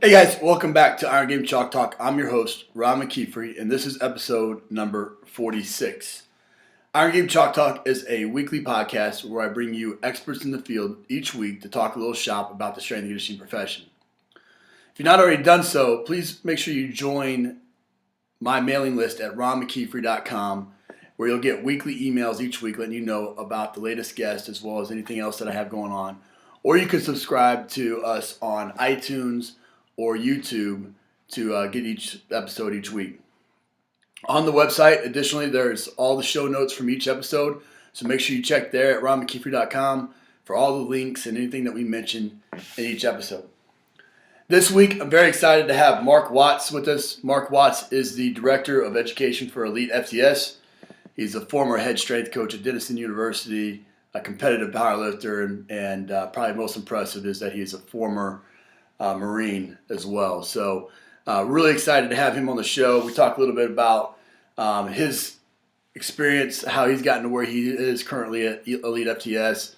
Hey guys, welcome back to Iron Game Chalk Talk. I'm your host, Ron McKeefery, and this is episode number 46. Iron Game Chalk Talk is a weekly podcast where I bring you experts in the field each week to talk a little shop about the strength and conditioning profession. If you've not already done so, please make sure you join my mailing list at ronmckeefery.com, where you'll get weekly emails each week letting you know about the latest guests as well as anything else that I have going on. Or you can subscribe to us on iTunes or YouTube to get each episode each week. On the website, additionally, there's all the show notes from each episode, so make sure you check there at ronmckeefery.com for all the links and anything that we mention in each episode. This week, I'm very excited to have Mark Watts with us. Mark Watts is the Director of Education for EliteFTS. He's a former head strength coach at Denison University, a competitive powerlifter, and probably most impressive is that he's a former Marine as well. So really excited to have him on the show. We talk a little bit about his experience, how he's gotten to where he is currently at EliteFTS,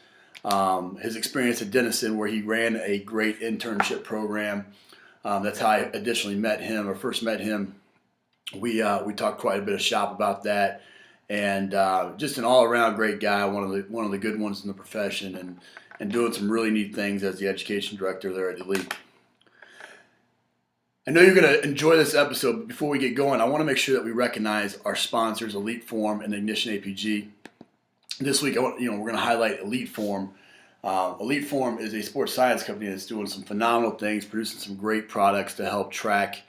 his experience at Denison where he ran a great internship program. That's how I additionally met him or first met him. We talked quite a bit of shop about that, and just an all-around great guy, one of the good ones in the profession, and doing some really neat things as the education director there at Elite. I know you're going to enjoy this episode, but before we get going, I want to make sure that we recognize our sponsors, EliteForm and Ignition APG. This week, we're going to highlight EliteForm. EliteForm is a sports science company that's doing some phenomenal things, producing some great products to help track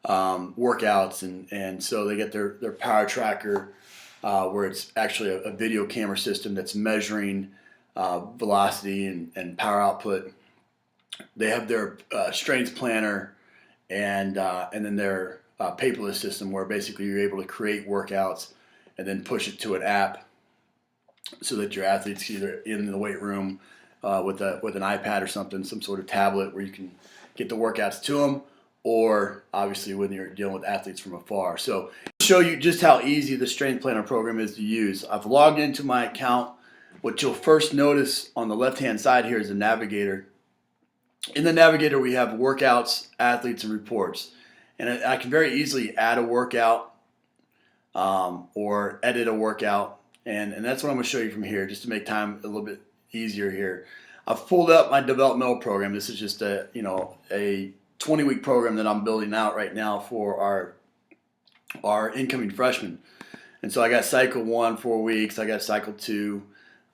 workouts, and so they get their power tracker, where it's actually a video camera system that's measuring velocity and power output. They have their strength planner, and then their paperless system, where basically you're able to create workouts and then push it to an app so that your athletes either in the weight room with an iPad or something, some sort of tablet where you can get the workouts to them, or obviously when you're dealing with athletes from afar. So I'll show you just how easy the strength planner program is to use. I've logged into my account. What you'll first notice on the left-hand side here is a navigator. In the navigator, we have workouts, athletes, and reports. And I can very easily add a workout or edit a workout. And that's what I'm going to show you from here, just to make time a little bit easier here. I've pulled up my developmental program. This is just a 20-week program that I'm building out right now for our incoming freshmen. And so I got cycle 1, 4 weeks. I got cycle 2.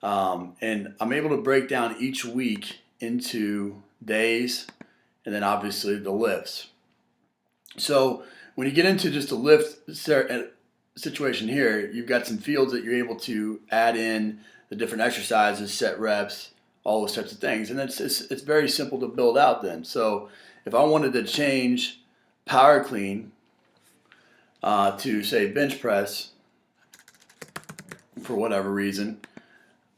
And I'm able to break down each week into days, and then obviously the lifts. So when you get into just a lift situation here, you've got some fields that you're able to add in the different exercises, set reps, all those types of things, and it's very simple to build out then. So if I wanted to change power clean to say bench press for whatever reason,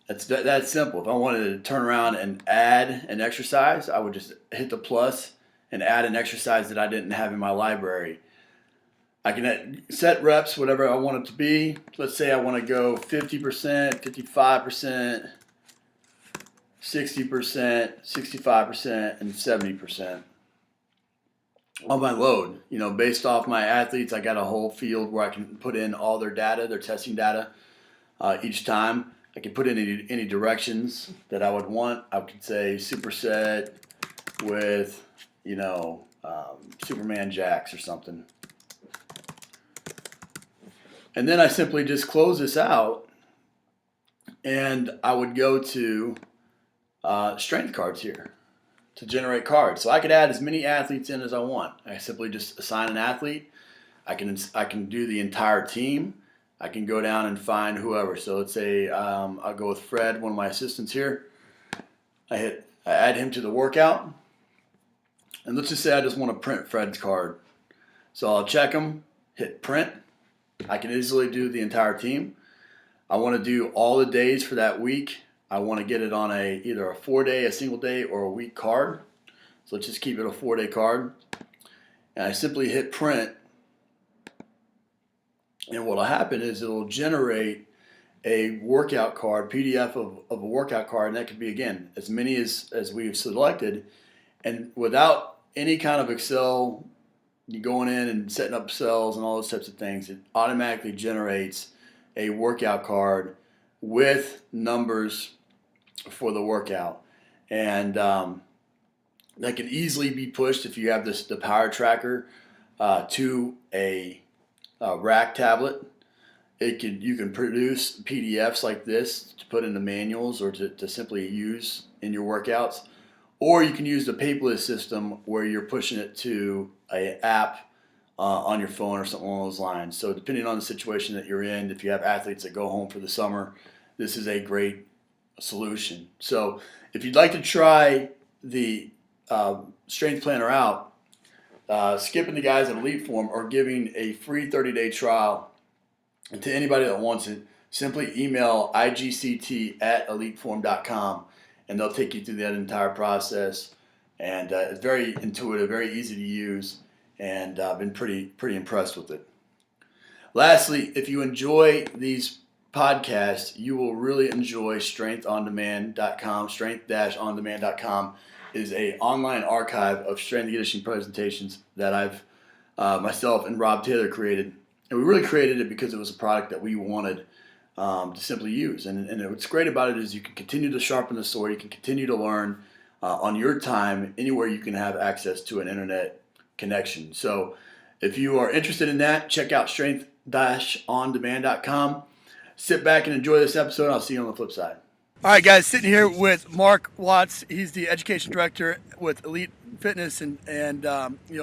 that's simple. If I wanted to turn around and add an exercise, I would just hit the plus and add an exercise that I didn't have in my library. I can set reps, whatever I want it to be. Let's say I want to go 50%, 55%, 60%, 65%, and 70% on my load. Based off my athletes, I got a whole field where I can put in all their data, their testing data each time. I can put in any directions that I would want. I could say superset with, Superman jacks or something. And then I simply just close this out, and I would go to strength cards here to generate cards. So I could add as many athletes in as I want. I simply just assign an athlete. I can do the entire team. I can go down and find whoever. So let's say I'll go with Fred, one of my assistants here. I add him to the workout. And let's just say I just want to print Fred's card. So I'll check him, hit print. I can easily do the entire team. I want to do all the days for that week. I want to get it on either a 4-day, a single day, or a week card. So let's just keep it a 4-day card. And I simply hit print. And what will happen is it will generate a workout card, PDF of a workout card, and that could be, again, as many as we've selected. And without any kind of Excel, you going in and setting up cells and all those types of things, it automatically generates a workout card with numbers for the workout. And that can easily be pushed if you have the power tracker to a rack tablet. You can produce PDFs like this to put into manuals or to simply use in your workouts. Or you can use the paperless system where you're pushing it to an app on your phone or something along those lines. So depending on the situation that you're in, if you have athletes that go home for the summer, this is a great solution. So if you'd like to try the Strength Planner out, skipping the guys at EliteForm are giving a free 30-day trial. And to anybody that wants it, simply email IGCT@EliteForm.com, and they'll take you through that entire process. And it's very intuitive, very easy to use, and I've been pretty impressed with it. Lastly, if you enjoy these podcasts, you will really enjoy StrengthOnDemand.com. Strength-ondemand.com is an online archive of strength and conditioning presentations that I've myself and Rob Taylor created. And we really created it because it was a product that we wanted to simply use. And what's great about it is you can continue to sharpen the sword. You can continue to learn on your time anywhere you can have access to an internet connection. So if you are interested in that, check out strength-ondemand.com. Sit back and enjoy this episode. I'll see you on the flip side. All right, guys, sitting here with Mark Watts. He's the education director with Elite Fitness, and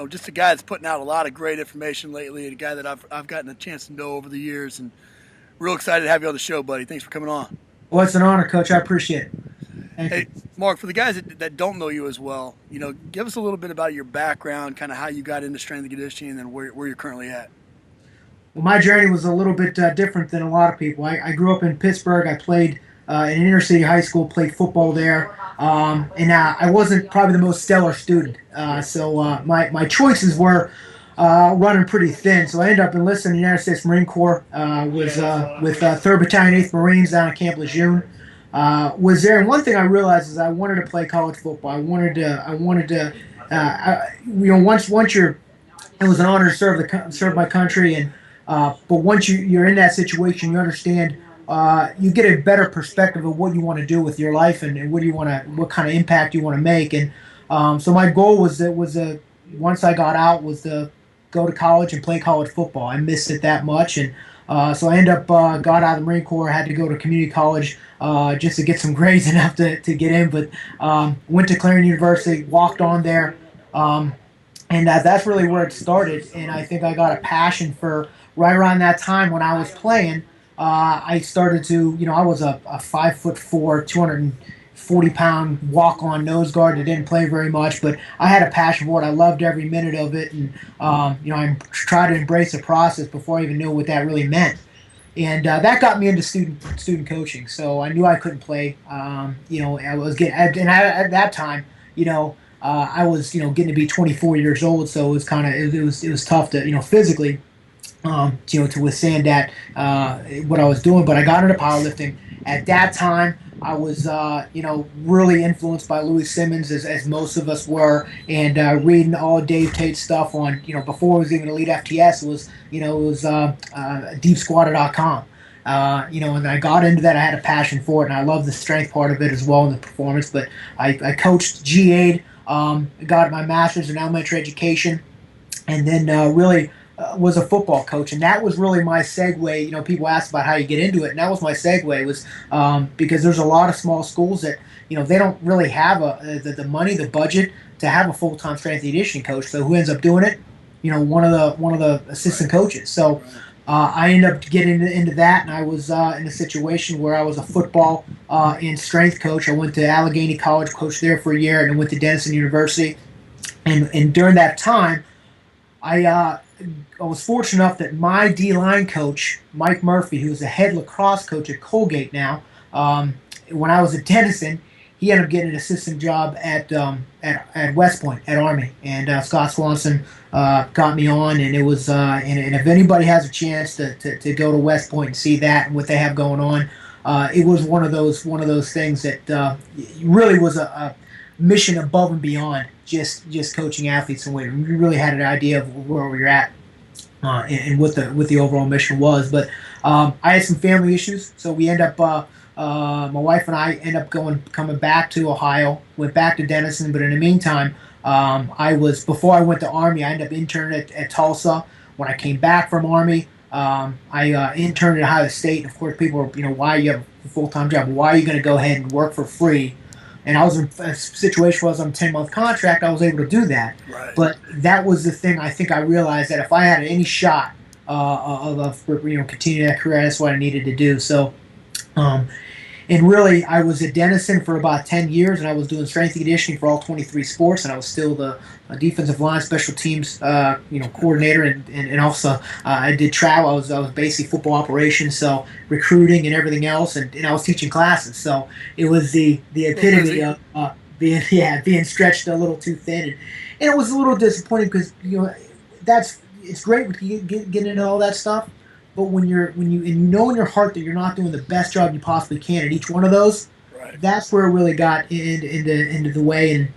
just a guy that's putting out a lot of great information lately, and a guy that I've gotten a chance to know over the years, and real excited to have you on the show, buddy. Thanks for coming on. Well, it's an honor, Coach. I appreciate it. Hey, Mark, for the guys that don't know you as well, give us a little bit about your background, kind of how you got into strength and conditioning, and where you're currently at. Well, my journey was a little bit different than a lot of people. I grew up in Pittsburgh. I played in inner city high school, played football there, and I wasn't probably the most stellar student. So my choices were running pretty thin. So I ended up enlisting in the United States Marine Corps. Was with 3rd Battalion, 8th Marines down at Camp Lejeune. Was there, and one thing I realized is I wanted to play college football. I wanted to, once you're, it was an honor to serve my country, and but once you're in that situation, you understand. You get a better perspective of what you want to do with your life and what kind of impact you want to make. And so my goal was once I got out was to go to college and play college football. I missed it that much, and so I ended up got out of the Marine Corps. Had to go to community college just to get some grades enough to get in. But went to Clarion University, walked on there, and that's really where it started. And I think I got a passion for right around that time when I was playing. I started to, I was a 5'4", 240-pound walk-on nose guard that didn't play very much, but I had a passion for it. I loved every minute of it, and I tried to embrace the process before I even knew what that really meant. And that got me into student coaching. So I knew I couldn't play. I was getting, and at that time, I was getting to be 24 years old, so it was it was tough to physically. To withstand that, what I was doing. But I got into powerlifting. At that time, I was, really influenced by Louis Simmons, as most of us were, and reading all Dave Tate's stuff on, before it was even EliteFTS, it was deepsquatter.com. And I got into that. I had a passion for it, and I love the strength part of it as well, and the performance. But I coached GA'd, got my master's in elementary education, and then really was a football coach, and that was really my segue. People ask about how you get into it, and that was my segue. Was because there's a lot of small schools that they don't really have the money, the budget to have a full-time strength and conditioning coach. So who ends up doing it? One of the assistant coaches. So I ended up getting into that, and I was in a situation where I was a football and strength coach. I went to Allegheny College, coached there for a year, and then went to Denison University. And during that time, I was fortunate enough that my D-line coach, Mike Murphy, who's the head lacrosse coach at Collegiate now, when I was at Denison, he ended up getting an assistant job at West Point at Army, and Scott Swanson got me on, and it was and if anybody has a chance to go to West Point and see that and what they have going on, it was one of those things that really was mission above and beyond just coaching athletes and weight. We really had an idea of where we were at and what the overall mission was. But I had some family issues, so we end up. My wife and I end up coming back to Ohio. Went back to Denison, but in the meantime, before I went to Army, I ended up interning at Tulsa. When I came back from Army, I interned at Ohio State. And of course, people were, why you have a full-time job? Why are you going to go ahead and work for free? And I was in a situation where I was on a 10-month contract. I was able to do that. Right. But that was the thing I think I realized, that if I had any shot of continuing that career, that's what I needed to do. So, and really, I was at Denison for about 10 years, and I was doing strength and conditioning for all 23 sports, and I was still the defensive line special teams coordinator, and also I did travel. I was basically football operations, so recruiting and everything else, and I was teaching classes. So it was the epitome of being stretched a little too thin, and it was a little disappointing because it's great with getting into all that stuff. But when you know in your heart that you're not doing the best job you possibly can at each one of those, right, that's where it really got into the way,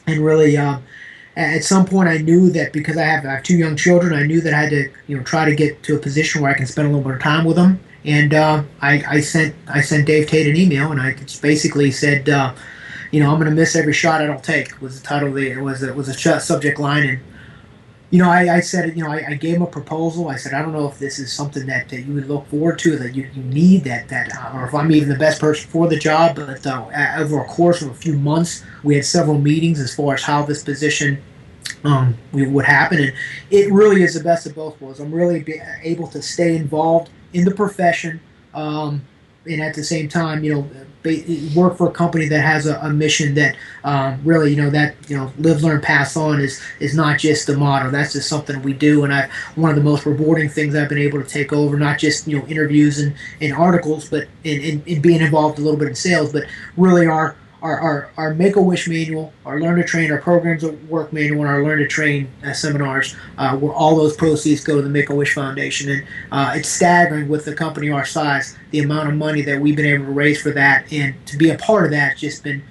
and really at some point I knew that because I have 2 young children, I knew that I had to try to get to a position where I can spend a little bit of time with them. And I sent Dave Tate an email, and I just basically said, I'm going to miss every shot I don't take, was the title. It was a subject line. And I said, I gave him a proposal. I said, I don't know if this is something that you would look forward to, that you need, or if I'm even the best person for the job. But over a course of a few months, we had several meetings as far as how this position would happen. And it really is the best of both worlds. I'm really able to stay involved in the profession, and at the same time, work for a company that has a mission that really, live, learn, pass on is not just the motto. That's just something we do. And one of the most rewarding things I've been able to take over, not just interviews and articles, but in being involved a little bit in sales, but really our Make-A-Wish manual, our Learn to Train, our Programs at Work manual, and our Learn to Train seminars, where all those proceeds go to the Make-A-Wish Foundation. And it's staggering with a company our size, the amount of money that we've been able to raise for that, and to be a part of that, it's been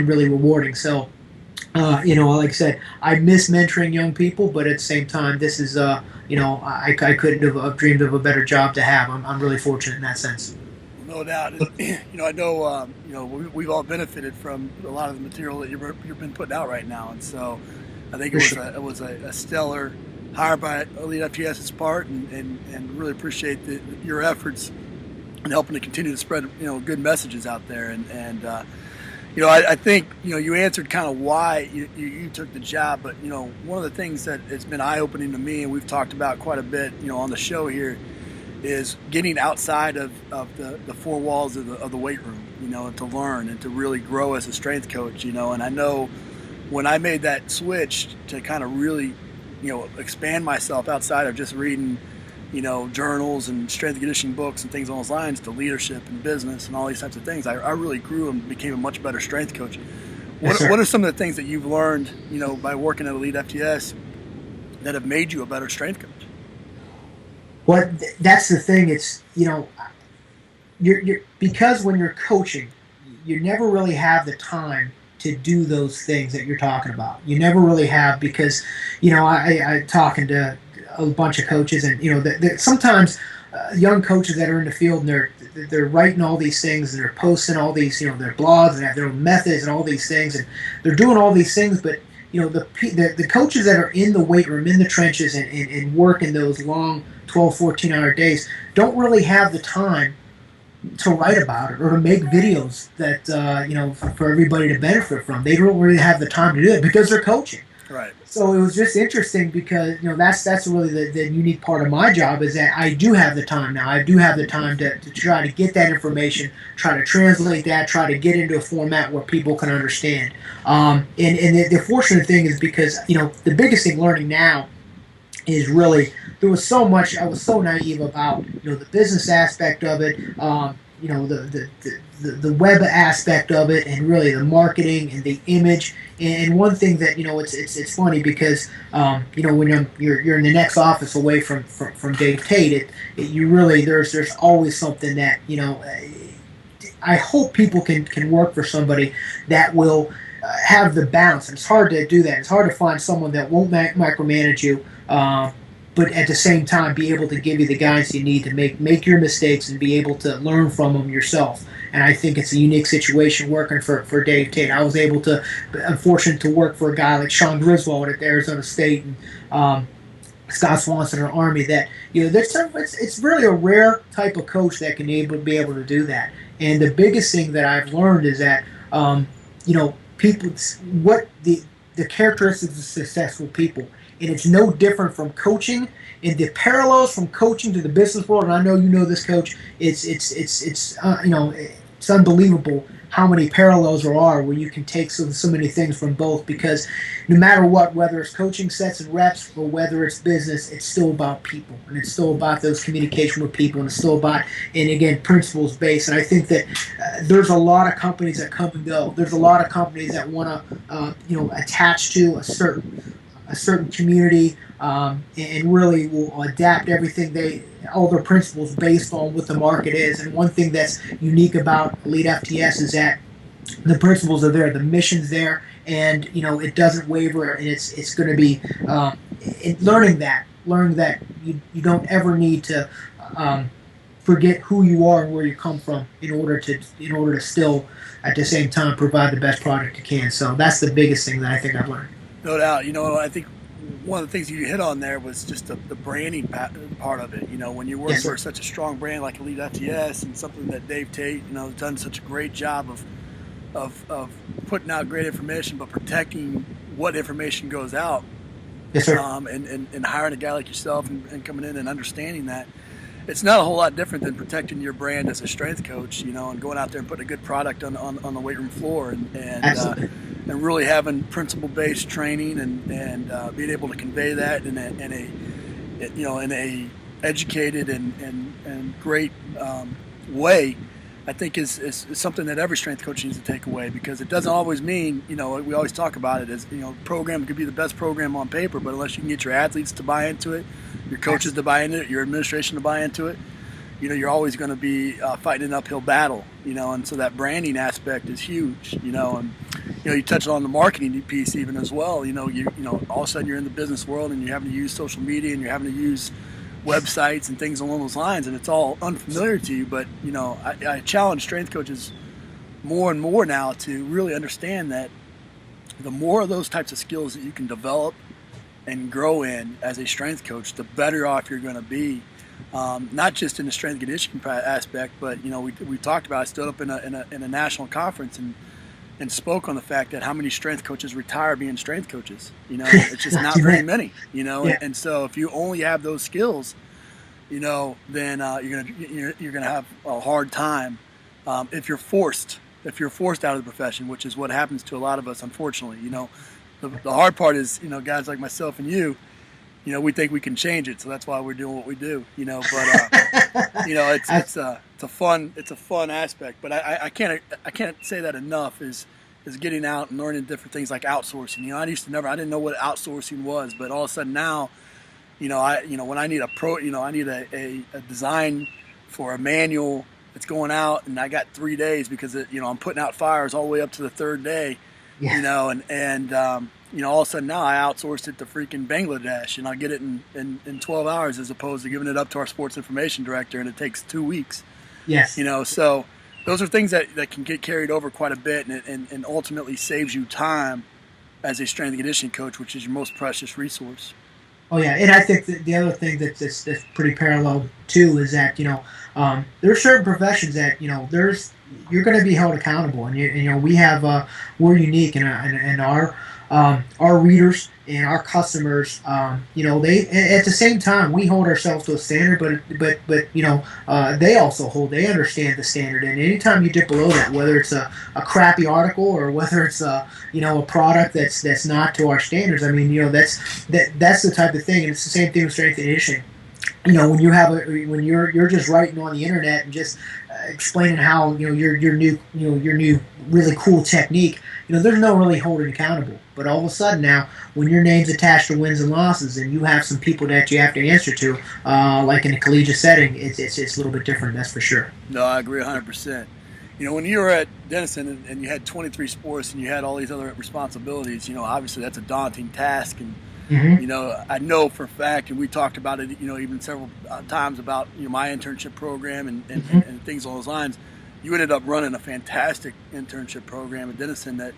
really rewarding. So, like I said, I miss mentoring young people, but at the same time, this is, I couldn't have dreamed of a better job to have. I'm really fortunate in that sense. No doubt. I know, we've all benefited from a lot of the material that you've been putting out right now, and so I think it was a stellar hire by EliteFTS's part, and really appreciate your efforts in helping to continue to spread good messages out there, and I think you answered kind of why you took the job, but one of the things that has been eye-opening to me, and we've talked about quite a bit on the show here, is getting outside of the 4 walls of the weight room, and to learn and to really grow as a strength coach, and I know when I made that switch to kind of really, expand myself outside of just reading, journals and strength and conditioning books and things along those lines, to leadership and business and all these types of things, I really grew and became a much better strength coach. What are some of the things that you've learned, by working at EliteFTS that have made you a better strength coach? Well, that's the thing. It's you're because when you're coaching, you never really have the time to do those things that you're talking about. You never really have, because I talking to a bunch of coaches, and sometimes young coaches that are in the field, and they're writing all these things, and they're posting all these their blogs, and have their own methods and all these things, and they're doing all these things, but the coaches that are in the weight room, in the trenches, and work in those long 12, 14-hour days don't really have the time to write about it or to make videos that for everybody to benefit from. They don't really have the time to do it because they're coaching. Right. So it was just interesting because that's really the unique part of my job, is that I do have the time now. I do have the time to try to get that information, try to translate that, try to get into a format where people can understand. And the fortunate thing is, because the biggest thing learning now is really, there was so much, I was so naive about the business aspect of it, the web aspect of it, and really the marketing and the image. And one thing that it's funny because when you're in the next office away from Dave Tate, you really there's always something that I hope people can work for somebody that will have the balance. And it's hard to do that. It's hard to find someone that won't micromanage you, but at the same time be able to give you the guidance you need to make your mistakes and be able to learn from them yourself. And I think it's a unique situation working for Dave Tate. I was I'm fortunate to work for a guy like Sean Griswold at Arizona State and Scott Swanson at Army. That it's really a rare type of coach that can be able to do that. And the biggest thing that I've learned is that people, what the characteristics of successful people, and it's no different from coaching. And the parallels from coaching to the business world, and I know you know this, Coach. It's unbelievable how many parallels there are where you can take so many things from both, because no matter what, whether it's coaching sets and reps or whether it's business, it's still about people, and it's still about those communication with people, and it's still about, and again, principles based. And I think that there's a lot of companies that come and go. There's a lot of companies that want to attach to a certain community, and really will adapt all their principles based on what the market is. And one thing that's unique about EliteFTS is that the principles are there, the mission's there, and it doesn't waver. And it's going to be learning that you don't ever need to forget who you are and where you come from in order to still at the same time provide the best product you can. So that's the biggest thing that I think I've learned. No doubt. I think one of the things you hit on there was just the branding part of it. When you work for such a strong brand like EliteFTS, and something that Dave Tate, has done such a great job of putting out great information, but protecting what information goes out. Yes, sir. And hiring a guy like yourself and coming in and understanding that. It's not a whole lot different than protecting your brand as a strength coach, and going out there and putting a good product on the weight room floor, and really having principle-based training and being able to convey that in a educated and great way. I think is something that every strength coach needs to take away, because it doesn't always mean, we always talk about it as, program could be the best program on paper, but unless you can get your athletes to buy into it, your coaches to buy into it, your administration to buy into it, you're always going to be fighting an uphill battle, and so that branding aspect is huge, and you touched on the marketing piece even as well. All of a sudden you're in the business world and you're having to use social media and you're having to use websites and things along those lines, and it's all unfamiliar to you. But I challenge strength coaches more and more now to really understand that the more of those types of skills that you can develop and grow in as a strength coach, the better off you're going to be. Not just in the strength conditioning aspect, but we talked about. I stood up in a national conference and spoke on the fact that how many strength coaches retire being strength coaches. It's just not very many. And so if you only have those skills, then you're gonna have a hard time if you're forced out of the profession, which is what happens to a lot of us, unfortunately. The hard part is, guys like myself and you, we think we can change it, so that's why we're doing what we do. But it's a fun aspect. But I can't say that enough. Is getting out and learning different things like outsourcing. I didn't know what outsourcing was, but all of a sudden now, when I need I need a design for a manual that's going out, and I got 3 days because I'm putting out fires all the way up to the third day. Yeah. All of a sudden now I outsourced it to freaking Bangladesh, and I get it in 12 hours as opposed to giving it up to our sports information director, and it takes 2 weeks. Yes. So those are things that can get carried over quite a bit, and ultimately saves you time as a strength and conditioning coach, which is your most precious resource. Oh yeah, and I think that the other thing that's pretty parallel too is that there are certain professions that you're going to be held accountable, and we have we're unique, and our readers and our customers, they at the same time we hold ourselves to a standard, but they also they understand the standard, and anytime you dip below that, whether it's a crappy article or whether it's a product that's not to our standards, that's the type of thing, and it's the same thing with strength and conditioning. When you're just writing on the internet and just explaining how your new really cool technique, there's no really holding accountable. But all of a sudden now, when your name's attached to wins and losses, and you have some people that you have to answer to, like in a collegiate setting, it's a little bit different. That's for sure. No, I agree 100%. when you were at Denison and you had 23 sports and you had all these other responsibilities, obviously that's a daunting task. And, I know for a fact, and we talked about it, even several times about, my internship program and things along those lines. You ended up running a fantastic internship program at Denison that,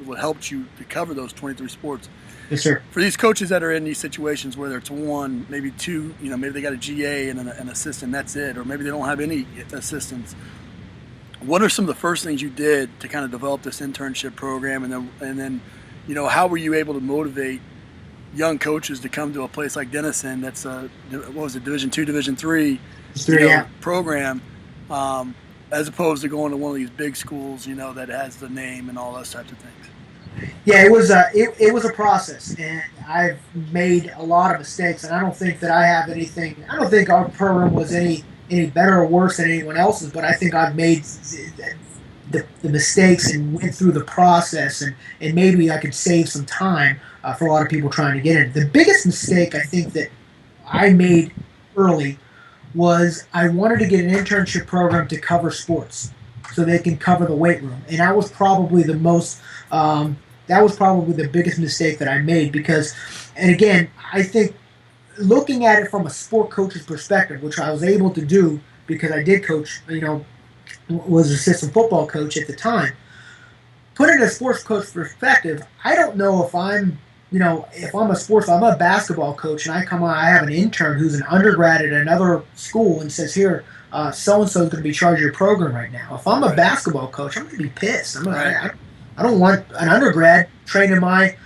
would help you to cover those 23 sports. Yes, sir. For these coaches that are in these situations, whether it's one, maybe two, maybe they got a GA and an assistant, that's it, or maybe they don't have any assistants. What are some of the first things you did to kind of develop this internship program, and then, how were you able to motivate young coaches to come to a place like Denison that's Division II, Division III program, as opposed to going to one of these big schools, that has the name and all those types of things? Yeah, it was a process, and I've made a lot of mistakes, and I don't think that I have anything. I don't think our program was any better or worse than anyone else's, but I think I've made the mistakes and went through the process, and maybe I could save some time for a lot of people trying to get in. The biggest mistake I think that I made early was I wanted to get an internship program to cover sports, so they can cover the weight room, and that was probably the most. That was probably the biggest mistake that I made because, and again, I think looking at it from a sport coach's perspective, which I was able to do because I did coach, was an assistant football coach at the time. Put it in a sports coach perspective, I don't know if I'm a basketball coach and I have an intern who's an undergrad at another school and says, here, so-and-so is going to be charged your program right now. If I'm a basketball coach, I'm going to be pissed. I don't want an undergrad training my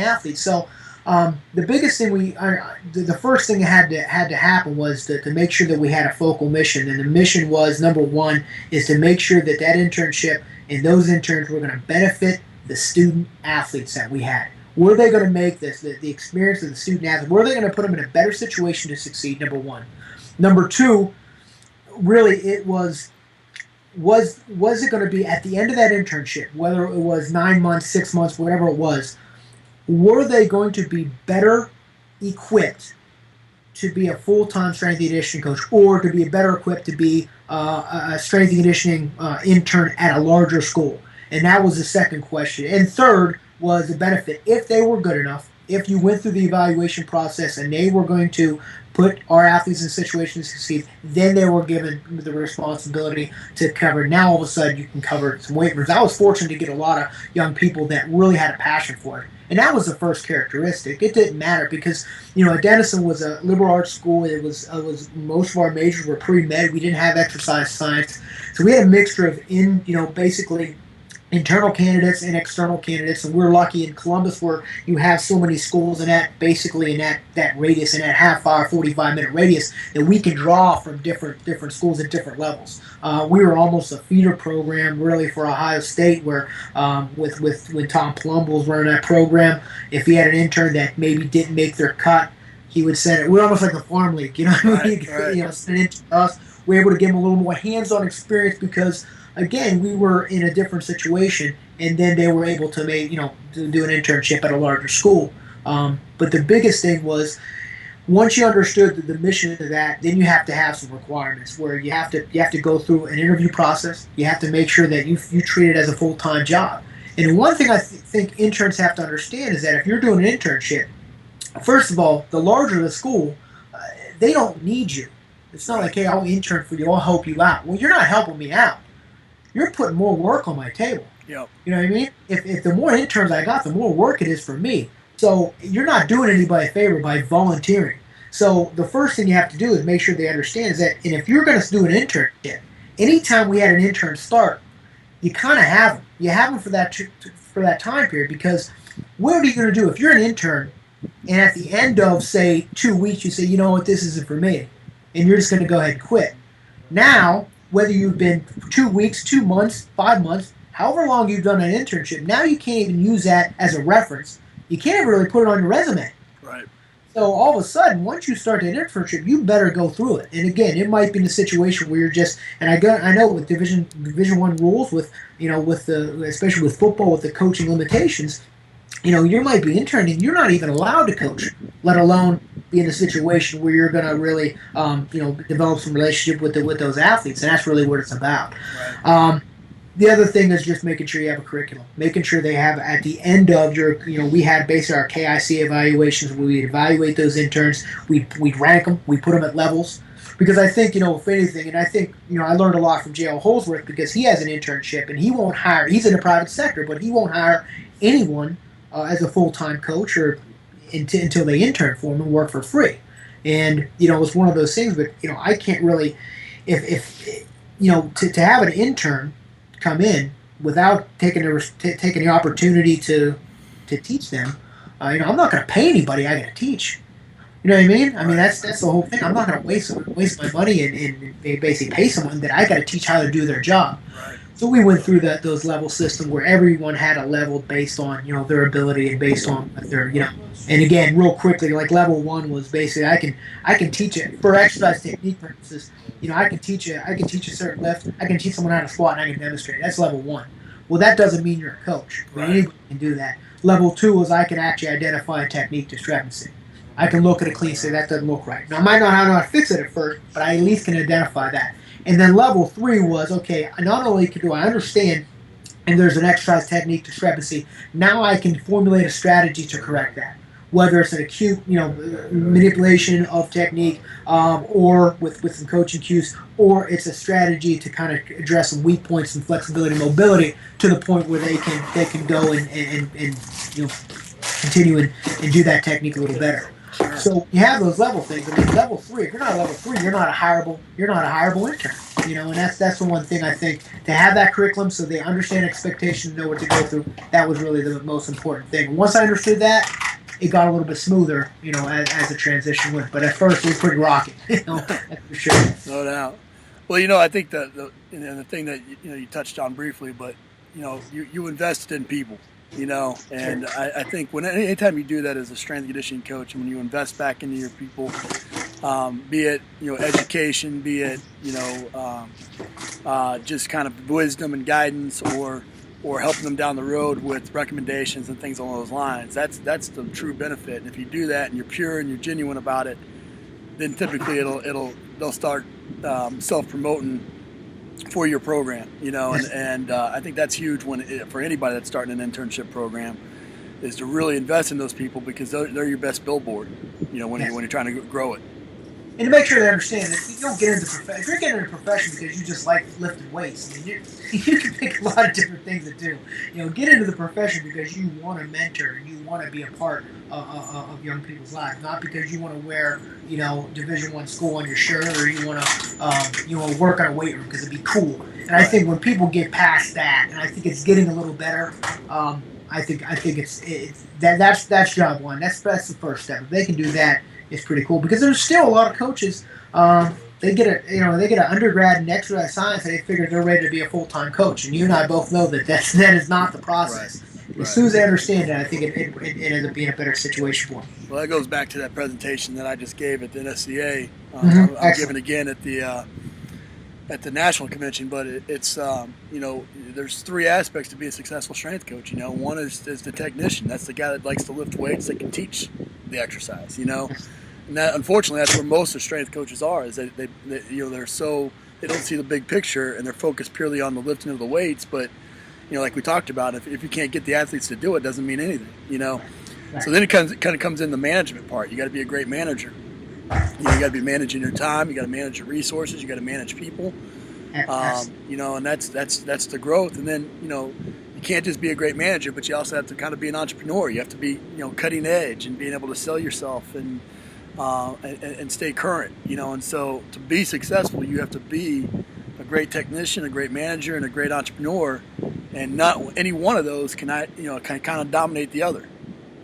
athletes. So the biggest thing the first thing that had to happen was to make sure that we had a focal mission, and the mission was, number one, is to make sure that internship and those interns were going to benefit the student athletes that we had. Were they going to make the experience of the student athletes? Were they going to put them in a better situation to succeed? Number one. Number two, really, it was it going to be at the end of that internship, whether it was 9 months, 6 months, whatever it was, were they going to be better equipped to be a full-time strength and conditioning coach, or to be better equipped to be a strength and conditioning intern at a larger school? And that was the second question. And third was the benefit. If they were good enough, if you went through the evaluation process and they were going to put our athletes in situations to succeed, then they were given the responsibility to cover. Now all of a sudden you can cover some weight rooms. I was fortunate to get a lot of young people that really had a passion for it. And that was the first characteristic. It didn't matter because, Denison was a liberal arts school. It was most of our majors were pre-med. We didn't have exercise science. So we had a mixture of basically internal candidates and external candidates, and we're lucky in Columbus where you have so many schools in that radius, in that half-hour, 45-minute radius, that we can draw from different schools at different levels. We were almost a feeder program really for Ohio State, where when Tom Plumb was running that program, if he had an intern that maybe didn't make their cut, he would send it. We're almost like a farm league, Right. Send it to us. We're able to give them a little more hands-on experience because, again, we were in a different situation, and then they were able to do an internship at a larger school. But the biggest thing was, once you understood the mission of that, then you have to have some requirements where you have to go through an interview process. You have to make sure that you treat it as a full-time job. And one thing I think interns have to understand is that if you're doing an internship, first of all, the larger the school, they don't need you. It's not like, hey, I'll intern for you, I'll help you out. Well, you're not helping me out. You're putting more work on my table. Yep. You know what I mean? If the more interns I got, the more work it is for me. So you're not doing anybody a favor by volunteering. So the first thing you have to do is make sure they understand is that, and if you're going to do an internship, anytime we had an intern start, you kind of have them. You have them for that time period, because what are you going to do if you're an intern and at the end of, say, 2 weeks, you say, you know what, this isn't for me, and you're just going to go ahead and quit. Now, whether you've been 2 weeks, 2 months, 5 months, however long you've done an internship, now you can't even use that as a reference. You can't even really put it on your resume. Right. So all of a sudden, once you start an internship, you better go through it. And again, it might be in a situation where you're just, and I know with Division I rules, especially with football, with the coaching limitations, you might be interning, you're not even allowed to coach, let alone be in a situation where you're going to really, develop some relationship with those athletes, and that's really what it's about. Right. The other thing is just making sure you have a curriculum, making sure they have at the end of your, we had basically our KIC evaluations where we'd evaluate those interns, we'd rank them, we put them at levels. Because I think, if anything, and I think, I learned a lot from J.L. Holsworth because he has an internship and he won't hire, he's in the private sector, but he won't hire anyone as a full-time coach or until they intern for him and work for free. And, it's one of those things, but, I can't really, if to have an intern come in without taking the opportunity to teach them, I'm not going to pay anybody I got to teach. You know what I mean? I mean, that's the whole thing. I'm not going to waste my money and basically pay someone that I got to teach how to do their job. Right. So we went through those level system where everyone had a level based on their ability and based on their And again, real quickly, like level 1 was basically I can teach it for exercise technique purposes. I can teach a certain lift. I can teach someone how to squat and I can demonstrate it. That's level 1. Well, that doesn't mean you're a coach. Right. Anybody can do that. Level 2 was I can actually identify a technique discrepancy. I can look at a clean and say that doesn't look right. Now, I might not know how to fix it at first, but I at least can identify that. And then level 3 was, okay, not only do I understand and there's an exercise technique discrepancy, now I can formulate a strategy to correct that. Whether it's an acute, manipulation of technique, or with some coaching cues, or it's a strategy to kind of address some weak points and flexibility and mobility to the point where they can go and continue and do that technique a little better. Sure. So you have those level things. I mean, level 3. If you're not a level 3, you're not a hireable intern. And that's the one thing I think, to have that curriculum so they understand expectations, know what to go through. That was really the most important thing. Once I understood that, it got a little bit smoother, as the transition went. But at first, it was pretty rocky, that's for sure. No doubt. Well, I think that the thing that you touched on briefly, but you invested in people. And I think anytime you do that as a strength and conditioning coach, and when you invest back into your people, be it education, be it just kind of wisdom and guidance, or helping them down the road with recommendations and things along those lines, that's the true benefit. And if you do that and you're pure and you're genuine about it, then typically they'll start self-promoting for your program, and I think that's huge for anybody that's starting an internship program, is to really invest in those people, because they're your best billboard, when you're trying to grow it. And to make sure they understand that you don't get into if you're getting into a profession because you just like lifting weights, I mean, you can pick a lot of different things to do. Get into the profession because you want to mentor and you want to be a part of young people's lives, not because you want to wear Division I school on your shirt, or you want to work on a weight room because it'd be cool. And I think when people get past that, and I think it's getting a little better. I think that's job 1. That's the first step. If they can do that, it's pretty cool, because there's still a lot of coaches. They get an undergrad in exercise science and they figure they're ready to be a full-time coach. And you and I both know that is not the process. Right. As soon as they understand it, I think it ends up being a better situation for them. Well, that goes back to that presentation that I just gave at the NSCA. I'm giving again at the national convention, but it's there's 3 aspects to be a successful strength coach. One is the technician. That's the guy that likes to lift weights, that can teach the exercise. And that, unfortunately, that's where most of strength coaches are. Is they they're so, they don't see the big picture and they're focused purely on the lifting of the weights. But like we talked about, if you can't get the athletes to do it, doesn't mean anything. Right. So then it kind of comes in the management part. You got to be a great manager. You got to be managing your time. You got to manage your resources. You got to manage people. And that's the growth. And then you can't just be a great manager, but you also have to kind of be an entrepreneur. You have to be cutting edge and being able to sell yourself and stay current. And so to be successful, you have to be a great technician, a great manager, and a great entrepreneur. And not any one of those can kind of dominate the the other.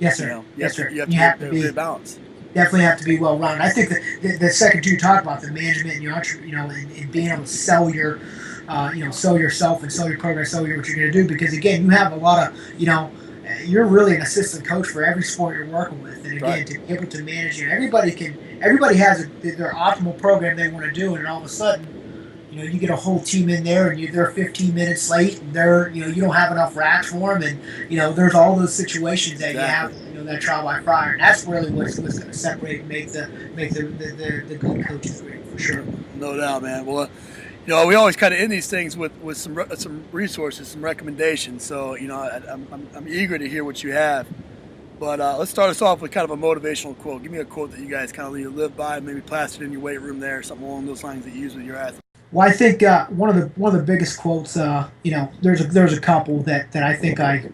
Yes, sir. Yes, sir. You have to be balanced. Definitely have to be well rounded. I think the second two you talk about, the management and your and being able to sell your sell yourself and sell your program, sell what you're going to do, because again, you have a lot of you're really an assistant coach for every sport you're working with, and again, right, to be able to manage it, everybody has their optimal program they want to do, and all of a sudden, you get a whole team in there, and they're 15 minutes late, and they're you don't have enough racks for them, and there's all those situations that exactly. you have that trial by fire, and that's really what's going to separate and make the good coaches great, for sure. No doubt, man. Well, We always kind of end these things with some resources, some recommendations. So, I'm eager to hear what you have. But let's start us off with kind of a motivational quote. Give me a quote that you guys kind of live by, maybe plastered in your weight room there, something along those lines that you use with your athletes. Well, I think one of the biggest quotes, there's a couple that I think I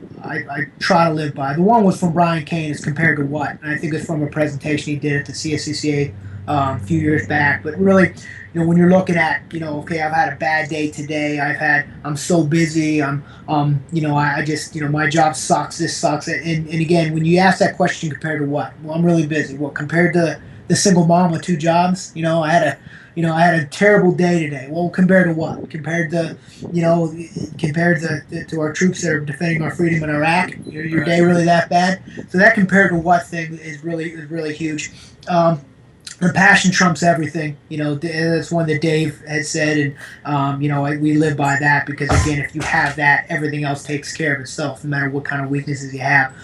try to live by. The one was from Brian Cain, is compared to what, and I think it's from a presentation he did at the CSCCA a few years back. But really, when you're looking at, okay, I've had a bad day today. I'm so busy. I just, my job sucks. This sucks. And again, when you ask that question, compared to what? Well, I'm really busy. Well, compared to the single mom with two jobs, I had a terrible day today. Well, compared to what? Compared to our troops that are defending our freedom in Iraq. Your day really that bad? So that compared to what thing is really huge. The passion trumps everything. That's one that Dave had said, and we live by that because, again, if you have that, everything else takes care of itself, no matter what kind of weaknesses you have.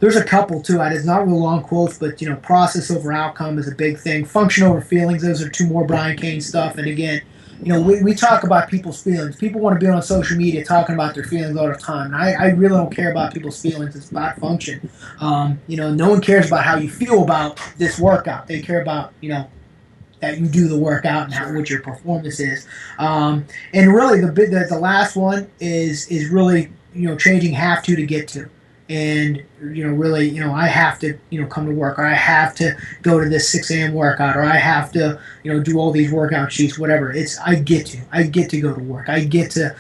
There's a couple too. It's not real long quotes, but process over outcome is a big thing. Function over feelings. Those are two more Brian Cain stuff. And again, we talk about people's feelings. People want to be on social media talking about their feelings all the time. And I really don't care about people's feelings. It's about function. No one cares about how you feel about this workout. They care about that you do the workout and what your performance is. And really, the last one is really changing have to get to. And, really, I have to, come to work, or I have to go to this 6 a.m. workout, or I have to, do all these workout sheets, whatever. I get to go to work. I get to,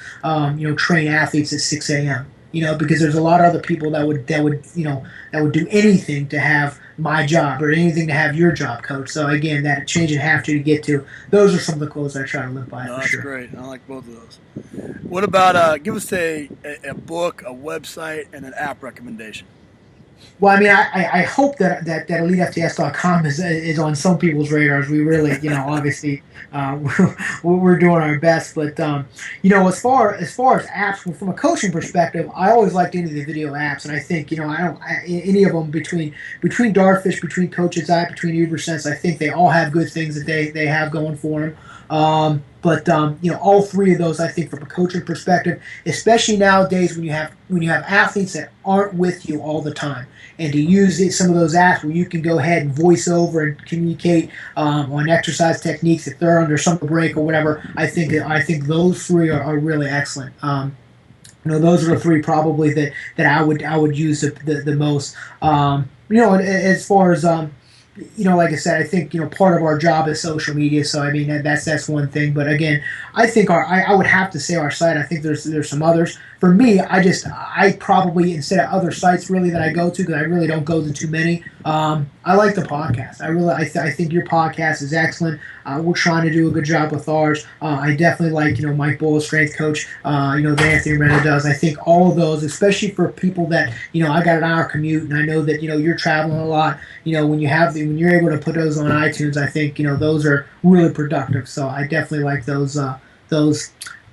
train athletes at 6 a.m., because there's a lot of other people that would do anything to have my job or anything to have your job, coach. So again, that change and have to get to. Those are some of the quotes I try to live by. That's sure. Great. I like both of those. What about give us a book, a website, and an app recommendation? Well, I hope that EliteFTS.com is on some people's radars. We really, obviously, we're doing our best. But as far as apps from a coaching perspective, I always liked any of the video apps, and I think any of them between Dartfish, between Coach's App, between UberSense, I think they all have good things that they have going for them. But all three of those, I think, from a coaching perspective, especially nowadays when you have athletes that aren't with you all the time, and to use some of those apps where you can go ahead and voice over and communicate on exercise techniques if they're under some break or whatever, I think those three are really excellent. Those are the three probably that I would use the most. As far as like I said, I think part of our job is social media. So that's one thing. But again, I think I would have to say our site. I think there's some others. For me, I probably, instead of other sites really that I go to, because I really don't go to too many. I like the podcast. I think your podcast is excellent. We're trying to do a good job with ours. I definitely like Mike Bull, strength coach. That Anthony Renner does. I think all of those, especially for people that I got an hour commute, and I know that you're traveling a lot. When you're able to put those on iTunes, I think those are really productive. So I definitely like those.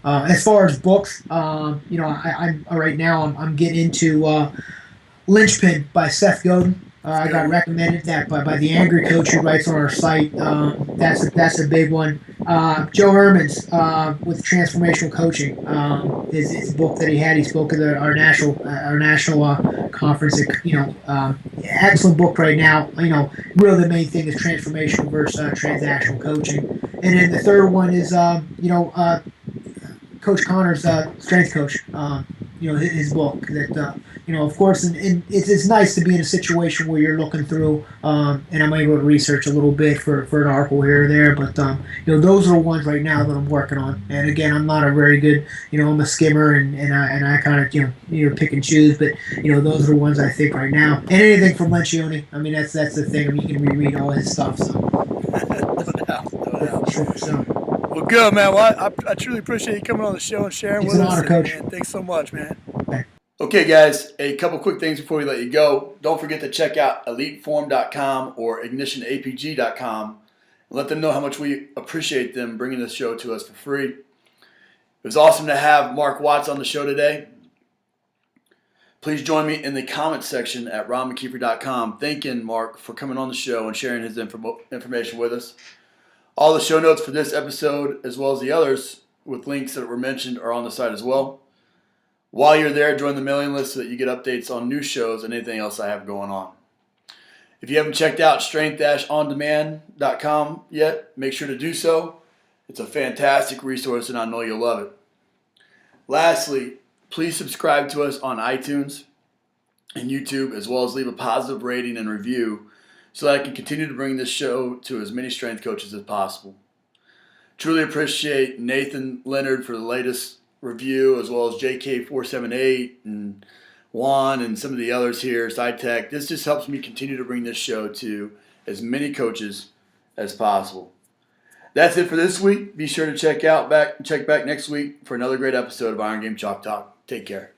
As far as books, I'm right now I'm getting into Linchpin by Seth Godin. I got recommended that by the Angry Coach who writes on our site. That's a big one. Joe Herman's with transformational coaching. His book that he spoke at our national conference. Excellent book right now. Really the main thing is transformational versus transactional coaching. And then the third one is Coach Connor's strength coach. His book that. Of course, and it's nice to be in a situation where you're looking through, and I'm able to research a little bit for an article here or there. But those are the ones right now that I'm working on. And again, I'm not a very good, I'm a skimmer, and I kind of pick and choose. But those are the ones I think right now. And anything from Lencioni, that's the thing. You can reread all his stuff. So. No doubt. Sure. So. Well, good, man. Well, I truly appreciate you coming on the show and sharing with us. It's an honor, Coach. Man, thanks so much, man. Okay. Okay, guys, a couple quick things before we let you go. Don't forget to check out EliteForm.com or IgnitionAPG.com and let them know how much we appreciate them bringing this show to us for free. It was awesome to have Mark Watts on the show today. Please join me in the comments section at RonMcKeefery.com thanking Mark for coming on the show and sharing his information with us. All the show notes for this episode, as well as the others, with links that were mentioned are on the site as well. While you're there, join the mailing list so that you get updates on new shows and anything else I have going on. If you haven't checked out strength-ondemand.com yet, make sure to do so. It's a fantastic resource and I know you'll love it. Lastly, please subscribe to us on iTunes and YouTube, as well as leave a positive rating and review so that I can continue to bring this show to as many strength coaches as possible. Truly appreciate Nathan Leonard for the latest review, as well as JK478 and Juan and some of the others here, SciTech. This just helps me continue to bring this show to as many coaches as possible. That's it for this week. Be sure to check back next week for another great episode of Iron Game Chalk Talk. Take care.